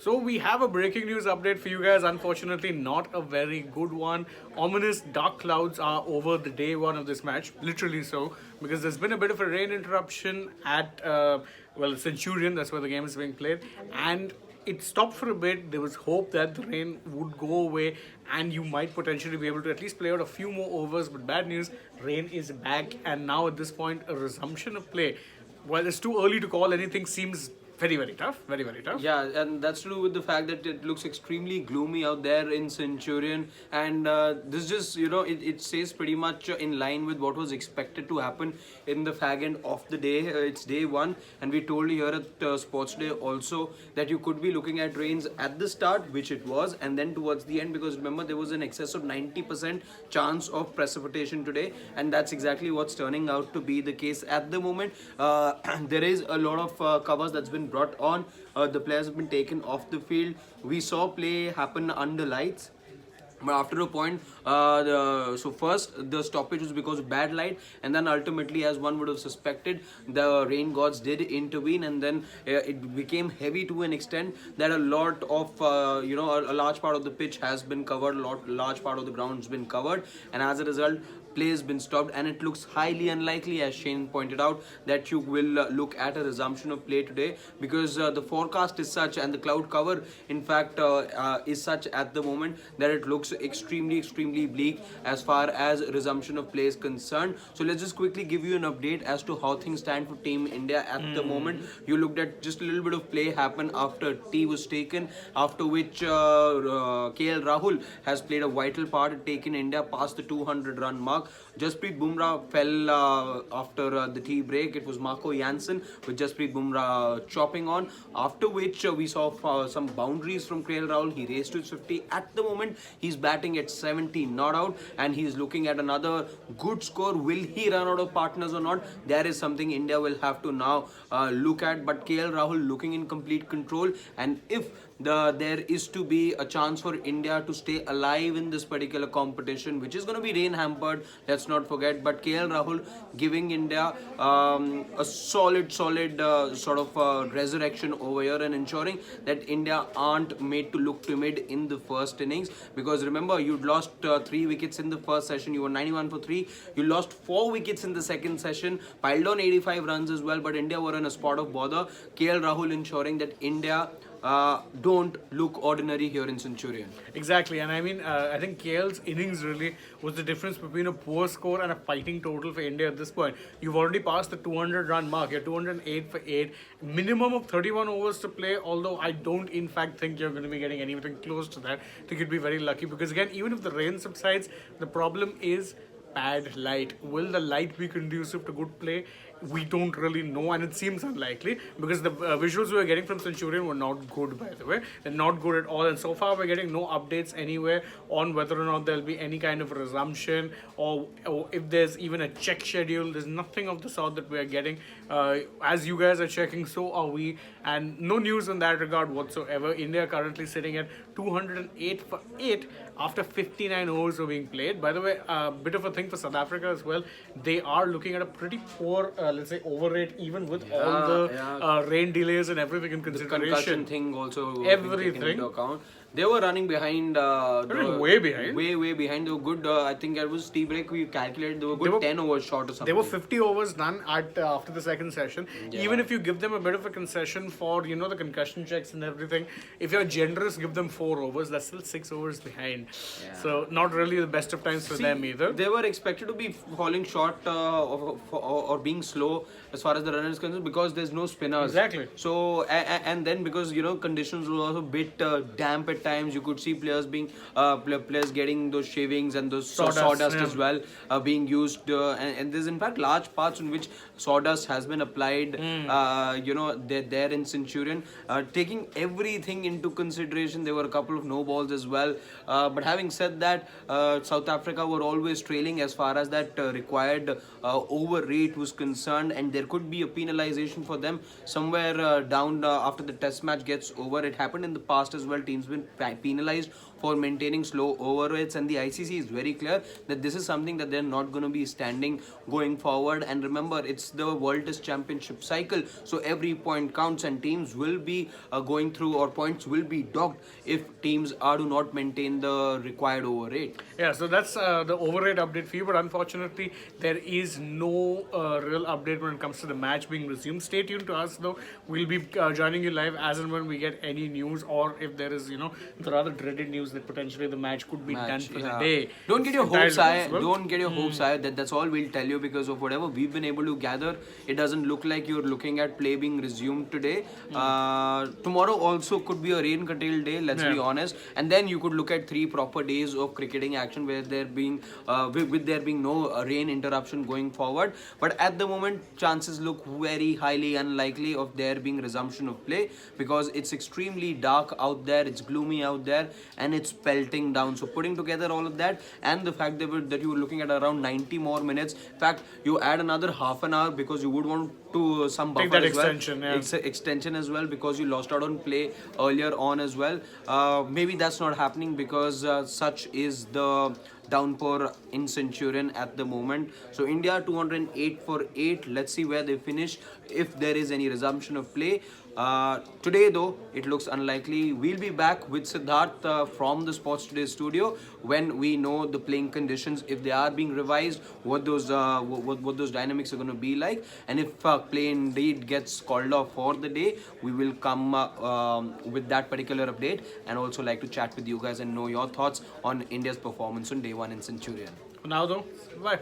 So we have a breaking news update for you guys. Unfortunately, not a very good one. Ominous dark clouds are over the day one of this match, literally so, because there's been a bit of a rain interruption at Centurion. That's where the game is being played, and it stopped for a bit. There was hope that the rain would go away and you might potentially be able to at least play out a few more overs. But bad news, rain is back, and now at this point, a resumption of play. While it's too early to call anything, seems very, very tough. Very, very tough. Yeah, and that's to do with the fact that it looks extremely gloomy out there in Centurion, and this just it stays pretty much in line with what was expected to happen in the fag end of the day. It's day one, and we told you here at Sports Day also that you could be looking at rains at the start, which it was, and then towards the end, because remember there was an excess of 90% chance of precipitation today, and that's exactly what's turning out to be the case at the moment. There is a lot of covers that's been brought on. The players have been taken off the field. We saw play happen under lights. But after a point, so first the stoppage was because of bad light, and then ultimately, as one would have suspected, the rain gods did intervene, and then it became heavy to an extent that a lot of a large part of the pitch has been covered, large part of the ground has been covered, and as a result, play has been stopped, and it looks highly unlikely, as Shane pointed out, that you will look at a resumption of play today, because the forecast is such, and the cloud cover in fact is such at the moment, that it looks extremely bleak as far as resumption of play is concerned. So let's just quickly give you an update as to how things stand for Team India at the moment. You looked at just a little bit of play happen after tea was taken, after which KL Rahul has played a vital part in taking India past the 200-run mark. Jasprit Bumrah fell after the tea break. It was Marco Jansen with Jasprit Bumrah chopping on, after which we saw some boundaries from KL Rahul. He raced to his 50. At the moment, he's batting at 70 not out, and he's looking at another good score. Will he run out of partners or not? That is something India will have to now look at. But KL Rahul looking in complete control, and if there is to be a chance for India to stay alive in this particular competition, which is going to be rain hampered, let's not forget, but KL Rahul giving India a solid sort of resurrection over here, and ensuring that India aren't made to look timid in the first innings, because remember, you'd lost 3 wickets in the first session, you were 91 for 3, you lost 4 wickets in the second session, piled on 85 runs as well, but India were in a spot of bother. KL Rahul ensuring that India don't look ordinary here in Centurion. Exactly, and I mean, I think KL's innings really was the difference between a poor score and a fighting total for India at this point. You've already passed the 200-run mark. You're 208 for 8. Minimum of 31 overs to play, although I don't in fact think you're going to be getting anything close to that. I think you'd be very lucky, because again, even if the rain subsides, the problem is bad light. Will the light be conducive to good play? We don't really know, and it seems unlikely, because the visuals we were getting from Centurion were not good, by the way. They're not good at all, and so far we're getting no updates anywhere on whether or not there'll be any kind of resumption, or if there's even a check schedule. There's nothing of the sort that we're getting. As you guys are checking, so are we, and no news in that regard whatsoever. India currently sitting at 208 for 8 after 59 overs are being played. By the way, a bit of a thing for South Africa as well. They are looking at a pretty poor, let's say, over rate, even with all the rain delays and everything in consideration. The concussion thing also everything taken into account. They were running behind. Way behind. Way behind. They were good. I think it was tea break. We calculated they were good 10 overs short or something. They were 50 overs done at after the second session. Yeah. Even if you give them a bit of a concession for the concussion checks and everything, if you're generous, give them 4 overs. That's still 6 overs behind. Yeah. So not really the best of times for them either. They were expected to be falling short or being slow as far as the runner is concerned, because there's no spinners. Exactly. So and then because conditions were also a bit damp at times, you could see players getting those shavings and those sawdust as well being used, and there's in fact large parts in which sawdust has been applied. There in Centurion, taking everything into consideration, there were a couple of no balls as well, but having said that, South Africa were always trailing as far as that required over rate was concerned, and there could be a penalization for them somewhere down after the test match gets over. It happened in the past as well. Teams been penalized for maintaining slow over rates, and the ICC is very clear that this is something that they're not going to be standing going forward. And remember, it's the World Test Championship cycle, so every point counts, and teams will be going through, or points will be docked if teams do not maintain the required over rate. Yeah, so that's the overrate update for you, but unfortunately, there is no real update when it comes to the match being resumed. Stay tuned to us, though. We'll be joining you live as and when we get any news, or if there is, the rather dreaded news that potentially the match could be done for the day. Don't get your Entirely hopes high. possible. Don't get your hopes high. That's all we'll tell you, because of whatever we've been able to gather. It doesn't look like you're looking at play being resumed today. Tomorrow also could be a rain-curtailed day. Let's be honest. And then you could look at 3 proper days of cricketing action where there being with there being no rain interruption going forward. But at the moment, chances look very highly unlikely of there being resumption of play, because it's extremely dark out there, it's gloomy out there, and it's pelting down. So putting together all of that, and the fact that you were looking at around 90 more minutes. In fact, you add another half an hour because you would want to some buffer Take that as well. extension, yeah. It's extension as well, because you lost out on play earlier on as well. Maybe that's not happening, because such is the downpour in Centurion at the moment. So India 208 for 8. Let's see where they finish, if there is any resumption of play. Today though, it looks unlikely. We'll be back with Siddharth from the Sports Today studio when we know the playing conditions, if they are being revised, what those dynamics are going to be like, and if play indeed gets called off for the day, we will come with that particular update, and also like to chat with you guys and know your thoughts on India's performance on day 1 in Centurion. For now, though, bye.